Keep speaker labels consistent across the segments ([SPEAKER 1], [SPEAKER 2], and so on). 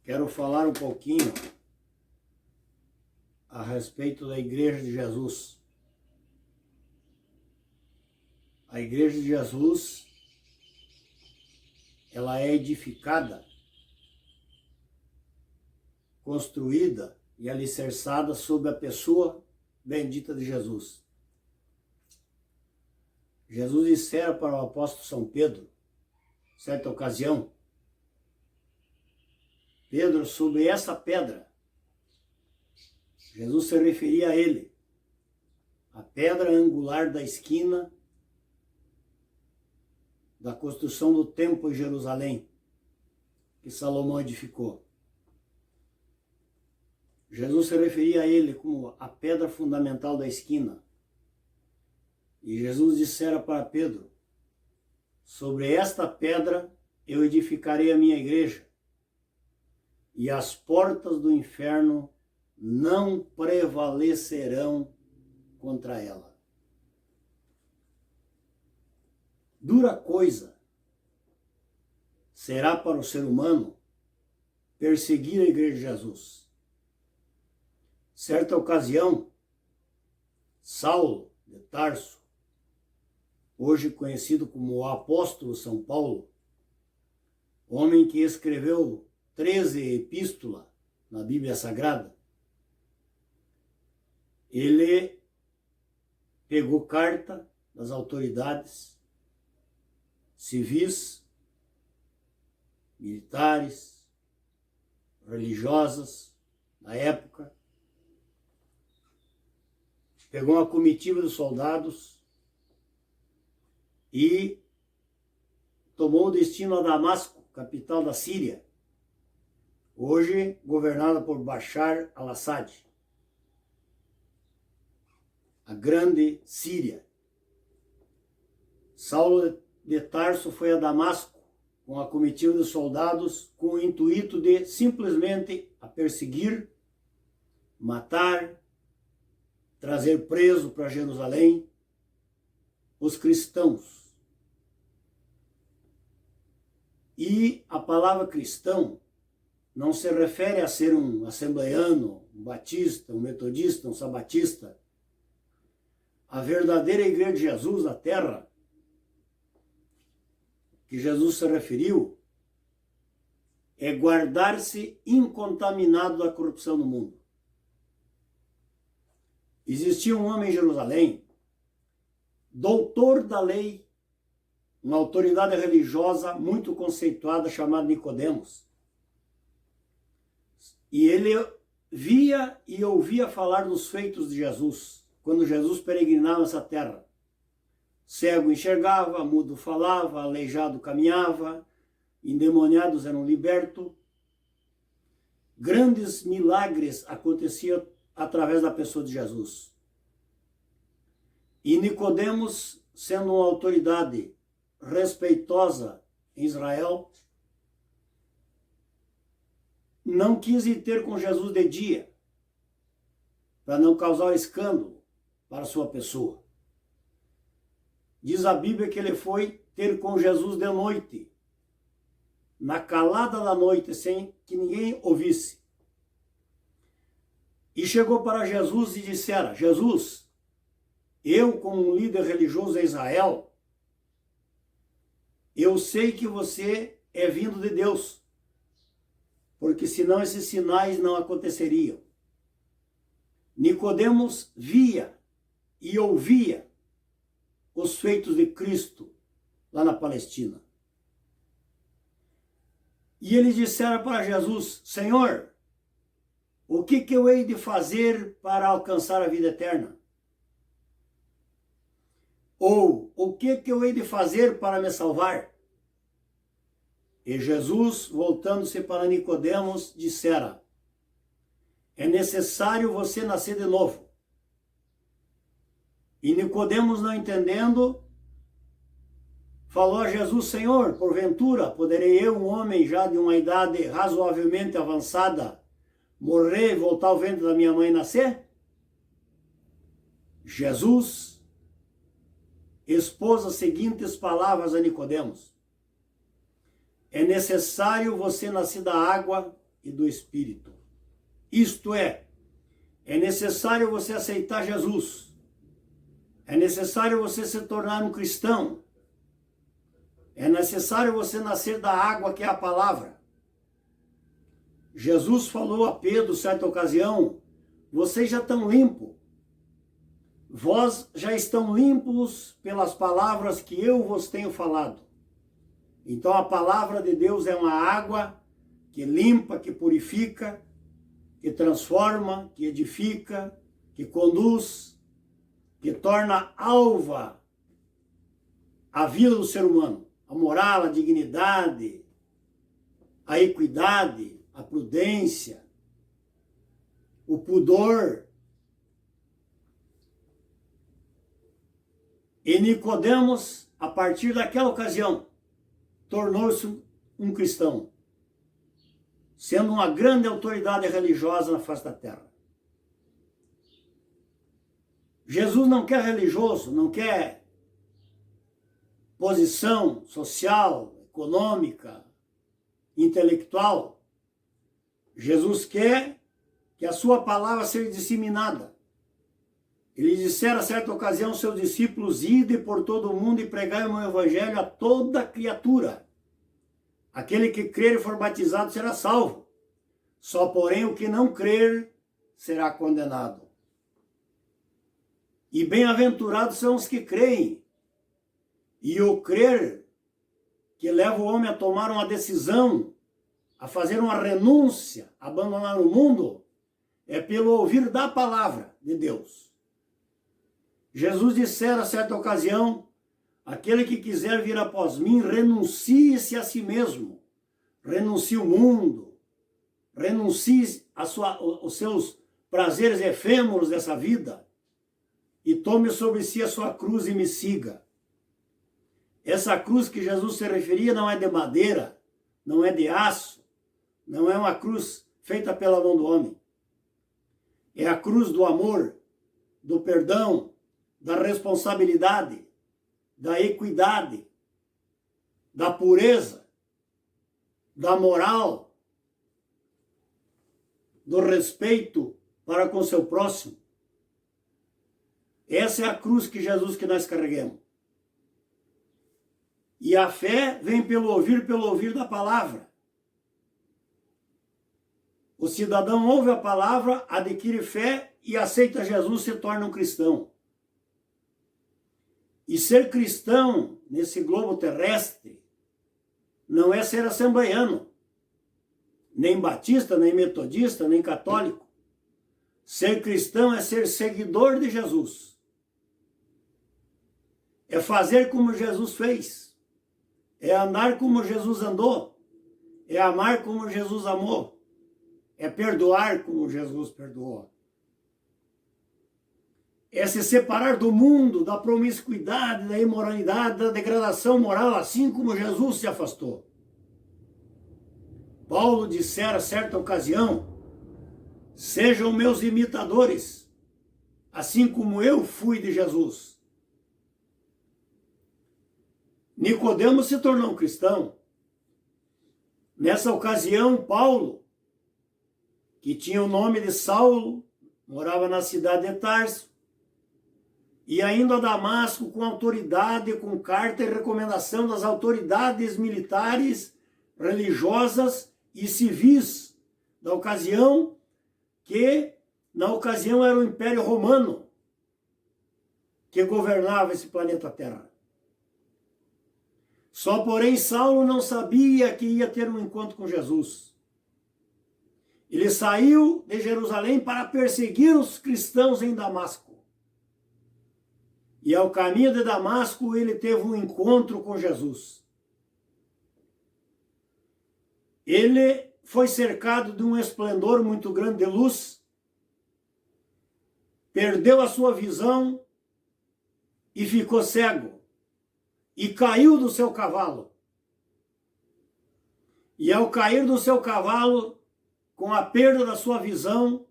[SPEAKER 1] Quero falar um pouquinho a respeito da Igreja de Jesus. A Igreja de Jesus, ela é edificada, construída e alicerçada sob a pessoa bendita de Jesus. Jesus dissera para o apóstolo São Pedro, certa ocasião, Pedro, sobre essa pedra, Jesus se referia a ele, a pedra angular da esquina da construção do templo em Jerusalém, que Salomão edificou. Jesus se referia a ele como a pedra fundamental da esquina. E Jesus dissera para Pedro, sobre esta pedra eu edificarei a minha igreja, e as portas do inferno não prevalecerão contra ela. Dura coisa será para o ser humano perseguir a Igreja de Jesus. Certa ocasião, Saulo de Tarso, hoje conhecido como o apóstolo São Paulo, homem que escreveu 13 epístolas na Bíblia Sagrada, ele pegou carta das autoridades civis, militares, religiosas na época, pegou uma comitiva de soldados e tomou o destino a Damasco, capital da Síria, hoje governada por Bashar al-Assad, a grande Síria. Saulo de Tarso foi a Damasco com a comitiva de soldados com o intuito de simplesmente a perseguir, matar, trazer preso para Jerusalém os cristãos. E a palavra cristão não se refere a ser um assembleiano, um batista, um metodista, um sabatista. A verdadeira Igreja de Jesus na terra, que Jesus se referiu, é guardar-se incontaminado da corrupção do mundo. Existia um homem em Jerusalém, doutor da lei, uma autoridade religiosa muito conceituada, chamada Nicodemos. E ele via e ouvia falar dos feitos de Jesus, quando Jesus peregrinava nessa terra. Cego enxergava, mudo falava, aleijado caminhava, endemoniados eram libertos. Grandes milagres aconteciam através da pessoa de Jesus. E Nicodemos, sendo uma autoridade respeitosa em Israel, não quis ir ter com Jesus de dia, para não causar escândalo para sua pessoa. Diz a Bíblia que ele foi ter com Jesus de noite, na calada da noite, sem que ninguém ouvisse. E chegou para Jesus e dissera, Jesus, eu como um líder religioso em Israel, eu sei que você é vindo de Deus, porque senão esses sinais não aconteceriam. Nicodemos via e ouvia os feitos de Cristo lá na Palestina. E eles disseram para Jesus, Senhor, o que eu hei de fazer para alcançar a vida eterna? Ou, o que eu hei de fazer para me salvar? E Jesus, voltando-se para Nicodemos, dissera, é necessário você nascer de novo. E Nicodemos, não entendendo, falou a Jesus, Senhor, porventura, poderei eu, um homem já de uma idade razoavelmente avançada, morrer e voltar ao ventre da minha mãe e nascer? Jesus expôs as seguintes palavras a Nicodemos. É necessário você nascer da água e do Espírito. Isto é necessário você aceitar Jesus. É necessário você se tornar um cristão. É necessário você nascer da água, que é a palavra. Jesus falou a Pedro, certa ocasião, vocês já estão limpos. Vós já estão limpos pelas palavras que eu vos tenho falado. Então a palavra de Deus é uma água que limpa, que purifica, que transforma, que edifica, que conduz, que torna alva a vida do ser humano, a moral, a dignidade, a equidade, a prudência, o pudor. E Nicodemos, a partir daquela ocasião, tornou-se um cristão, sendo uma grande autoridade religiosa na face da terra. Jesus não quer religioso, não quer posição social, econômica, intelectual. Jesus quer que a sua palavra seja disseminada. Ele dissera a certa ocasião aos seus discípulos: ide por todo o mundo e pregai o meu evangelho a toda criatura. Aquele que crer e for batizado será salvo. Só porém o que não crer será condenado. E bem-aventurados são os que creem. E o crer, que leva o homem a tomar uma decisão, a fazer uma renúncia, a abandonar o mundo, é pelo ouvir da palavra de Deus. Jesus dissera a certa ocasião: aquele que quiser vir após mim, renuncie-se a si mesmo. Renuncie o mundo. Renuncie os seus prazeres efêmeros dessa vida. E tome sobre si a sua cruz e me siga. Essa cruz que Jesus se referia não é de madeira, não é de aço, não é uma cruz feita pela mão do homem. É a cruz do amor, do perdão, da responsabilidade, da equidade, da pureza, da moral, do respeito para com seu próximo. Essa é a cruz que Jesus que nós carregamos. E a fé vem pelo ouvir da palavra. O cidadão ouve a palavra, adquire fé e aceita Jesus, se torna um cristão. E ser cristão nesse globo terrestre não é ser assembleiano, nem batista, nem metodista, nem católico. Ser cristão é ser seguidor de Jesus. É fazer como Jesus fez. É andar como Jesus andou. É amar como Jesus amou. É perdoar como Jesus perdoou. É se separar do mundo, da promiscuidade, da imoralidade, da degradação moral, assim como Jesus se afastou. Paulo dissera certa ocasião: sejam meus imitadores, assim como eu fui de Jesus. Nicodemos se tornou um cristão. Nessa ocasião, Paulo, que tinha o nome de Saulo, morava na cidade de Tarso, e ainda a Damasco com autoridade, com carta e recomendação das autoridades militares, religiosas e civis da ocasião, que na ocasião era o Império Romano que governava esse planeta Terra. Só porém Saulo não sabia que ia ter um encontro com Jesus. Ele saiu de Jerusalém para perseguir os cristãos em Damasco. E ao caminho de Damasco ele teve um encontro com Jesus. Ele foi cercado de um esplendor muito grande de luz, perdeu a sua visão e ficou cego. E caiu do seu cavalo. E ao cair do seu cavalo, com a perda da sua visão,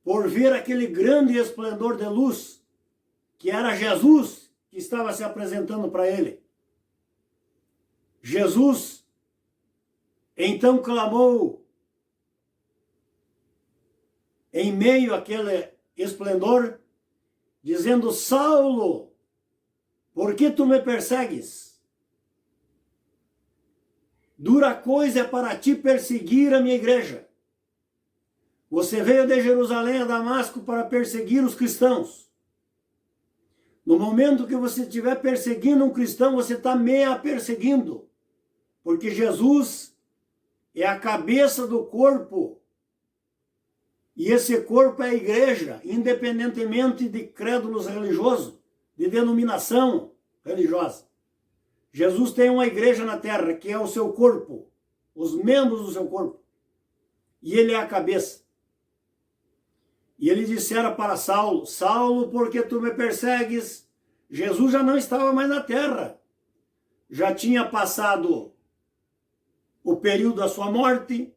[SPEAKER 1] por ver aquele grande esplendor de luz, que era Jesus que estava se apresentando para ele, Jesus então clamou em meio àquele esplendor, dizendo: Saulo, por que tu me persegues? Dura coisa é para ti perseguir a minha igreja. Você veio de Jerusalém a Damasco para perseguir os cristãos. No momento que você estiver perseguindo um cristão, você está meia perseguindo. Porque Jesus é a cabeça do corpo. E esse corpo é a igreja, independentemente de crédulos religiosos, de denominação religiosa. Jesus tem uma igreja na terra, que é o seu corpo, os membros do seu corpo. E ele é a cabeça. E ele dissera para Saulo: Saulo, por que tu me persegues? Jesus já não estava mais na terra. Já tinha passado o período da sua morte,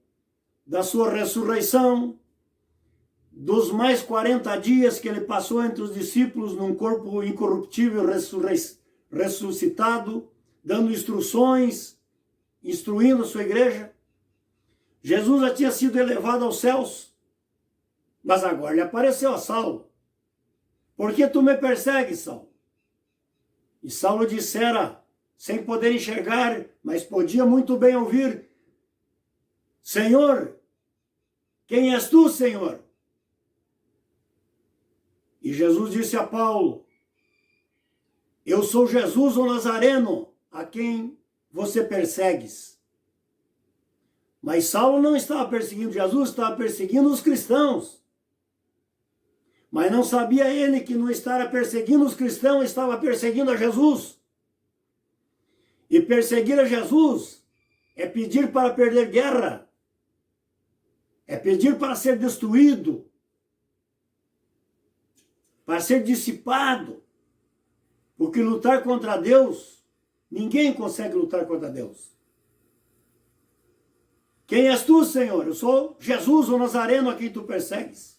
[SPEAKER 1] da sua ressurreição, dos mais 40 dias que ele passou entre os discípulos num corpo incorruptível ressuscitado, dando instruções, instruindo a sua igreja. Jesus já tinha sido elevado aos céus, mas agora lhe apareceu a Saulo. Por que tu me persegues, Saulo? E Saulo dissera, sem poder enxergar, mas podia muito bem ouvir: Senhor, quem és tu, Senhor? E Jesus disse a Paulo: Eu sou Jesus o Nazareno, a quem você persegues. Mas Saulo não estava perseguindo Jesus, estava perseguindo os cristãos. Mas não sabia ele que não estava perseguindo os cristãos, estava perseguindo a Jesus. E perseguir a Jesus é pedir para perder guerra, é pedir para ser destruído, para ser dissipado. Porque lutar contra Deus, ninguém consegue lutar contra Deus. Quem és tu, Senhor? Eu sou Jesus, o Nazareno, a quem tu persegues.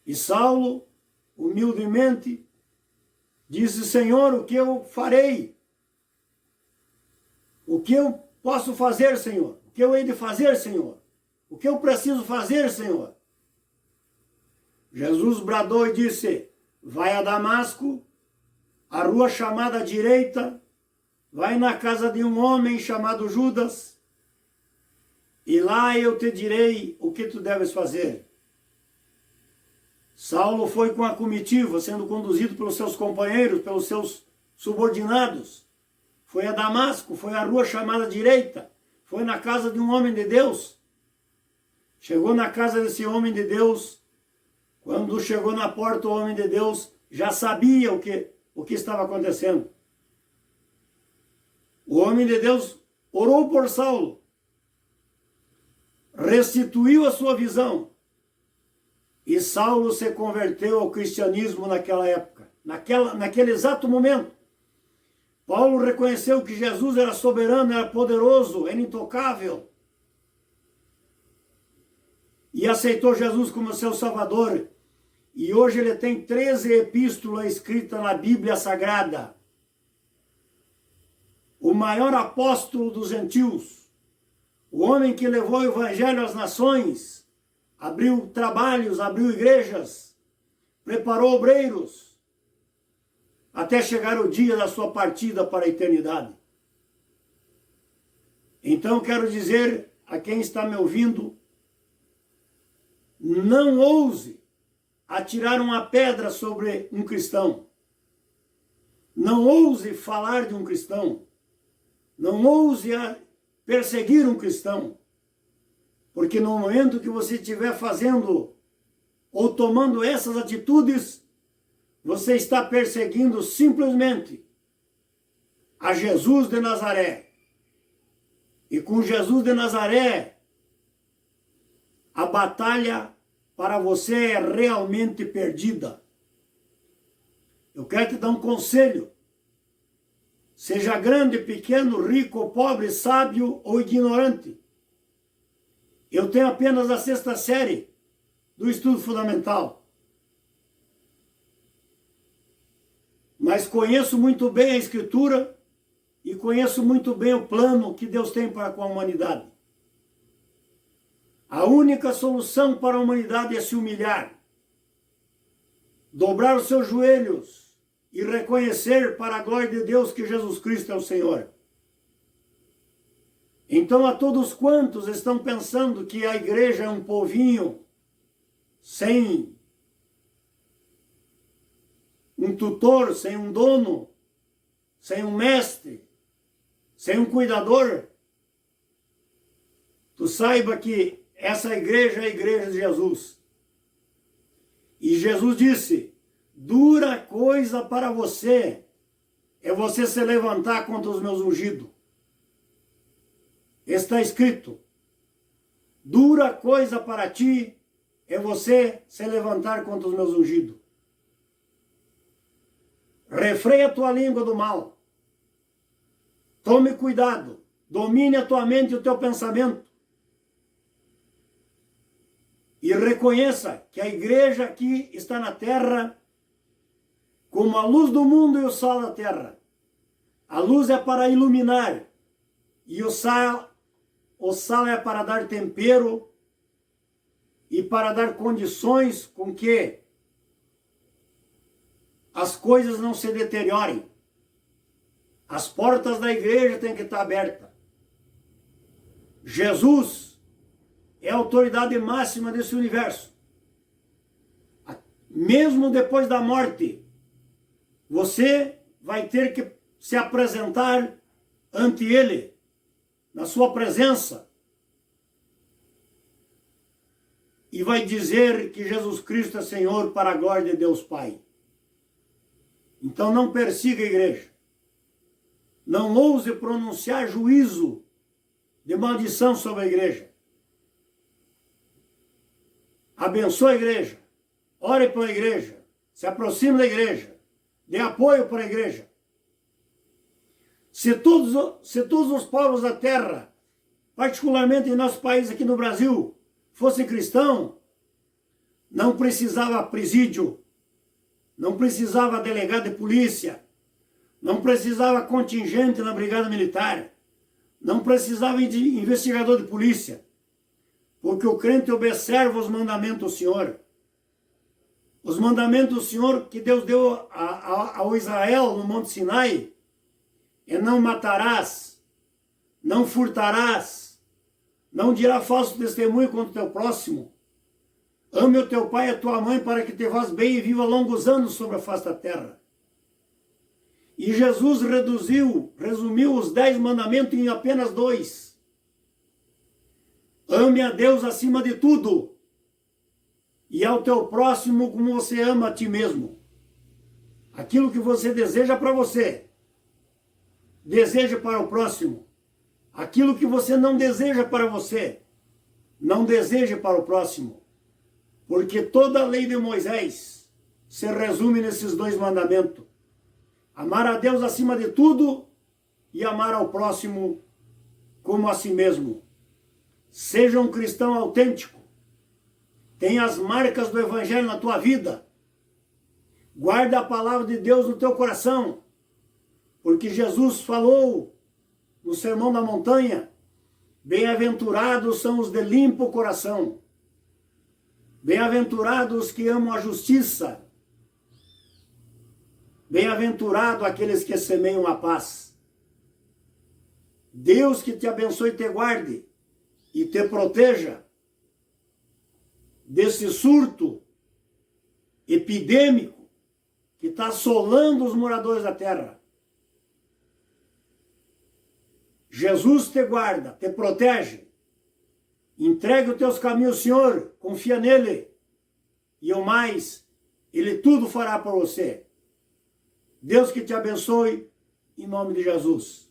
[SPEAKER 1] E Saulo, humildemente, disse: Senhor, o que eu farei? O que eu posso fazer, Senhor? O que eu hei de fazer, Senhor? O que eu preciso fazer, Senhor? Jesus bradou e disse: vai a Damasco, a rua chamada à direita, vai na casa de um homem chamado Judas, e lá eu te direi o que tu deves fazer. Saulo foi com a comitiva, sendo conduzido pelos seus companheiros, pelos seus subordinados. Foi a Damasco, foi à rua chamada à direita, foi na casa de um homem de Deus. Chegou na casa desse homem de Deus. Quando chegou na porta, o homem de Deus já sabia o que estava acontecendo. O homem de Deus orou por Saulo, restituiu a sua visão, e Saulo se converteu ao cristianismo naquela época, naquele exato momento. Paulo reconheceu que Jesus era soberano, era poderoso, era intocável, e aceitou Jesus como seu Salvador. E hoje ele tem 13 epístolas escritas na Bíblia Sagrada. O maior apóstolo dos gentios, o homem que levou o evangelho às nações, abriu trabalhos, abriu igrejas, preparou obreiros, até chegar o dia da sua partida para a eternidade. Então quero dizer a quem está me ouvindo: não ouse atirar uma pedra sobre um cristão. Não ouse falar de um cristão. Não ouse perseguir um cristão. Porque no momento que você estiver fazendo ou tomando essas atitudes, você está perseguindo simplesmente a Jesus de Nazaré. E com Jesus de Nazaré, a batalha para você é realmente perdida. Eu quero te dar um conselho. Seja grande, pequeno, rico, pobre, sábio ou ignorante. Eu tenho apenas a 6ª série do estudo fundamental. Mas conheço muito bem a Escritura e conheço muito bem o plano que Deus tem para com a humanidade. A única solução para a humanidade é se humilhar, dobrar os seus joelhos e reconhecer para a glória de Deus que Jesus Cristo é o Senhor. Então, a todos quantos estão pensando que a igreja é um povinho sem um tutor, sem um dono, sem um mestre, sem um cuidador, tu saiba que essa igreja é a igreja de Jesus. E Jesus disse: dura coisa para você é você se levantar contra os meus ungidos. Está escrito: dura coisa para ti é você se levantar contra os meus ungidos. Refreia a tua língua do mal. Tome cuidado. Domine a tua mente e o teu pensamento. E reconheça que a igreja aqui está na terra como a luz do mundo e o sal da terra. A luz é para iluminar e o sal é para dar tempero e para dar condições com que as coisas não se deteriorem. As portas da igreja têm que estar abertas. Jesus é a autoridade máxima desse universo. Mesmo depois da morte, você vai ter que se apresentar ante Ele, na sua presença, e vai dizer que Jesus Cristo é Senhor para a glória de Deus Pai. Então não persiga a igreja. Não ouse pronunciar juízo de maldição sobre a igreja. Abençoe a igreja. Ore pela igreja. Se aproxime da igreja. Dê apoio para a igreja. Se todos os povos da terra, particularmente em nosso país aqui no Brasil, fossem cristãos, não precisava presídio, não precisava delegado de polícia, não precisava contingente na brigada militar, não precisava de investigador de polícia, porque o crente observa os mandamentos do Senhor. Os mandamentos do Senhor que Deus deu ao Israel no Monte Sinai é: não matarás, não furtarás, não dirá falso testemunho contra o teu próximo, ame o teu pai e a tua mãe para que te vás bem e viva longos anos sobre a face da terra. E Jesus resumiu os 10 mandamentos em apenas 2. Ame a Deus acima de tudo e ao teu próximo como você ama a ti mesmo. Aquilo que você deseja para você, deseja para o próximo. Aquilo que você não deseja para você, não deseja para o próximo. Porque toda a lei de Moisés se resume nesses 2 mandamentos. Amar a Deus acima de tudo e amar ao próximo como a si mesmo. Seja um cristão autêntico. Tenha as marcas do Evangelho na tua vida. Guarda a palavra de Deus no teu coração. Porque Jesus falou no Sermão da Montanha: bem-aventurados são os de limpo coração. Bem-aventurados os que amam a justiça. Bem-aventurado aqueles que semeiam a paz. Deus que te abençoe e te guarde e te proteja desse surto epidêmico que está assolando os moradores da terra. Jesus te guarda, te protege. Entregue os teus caminhos ao Senhor, confia nele. E o mais, Ele tudo fará por você. Deus que te abençoe, em nome de Jesus.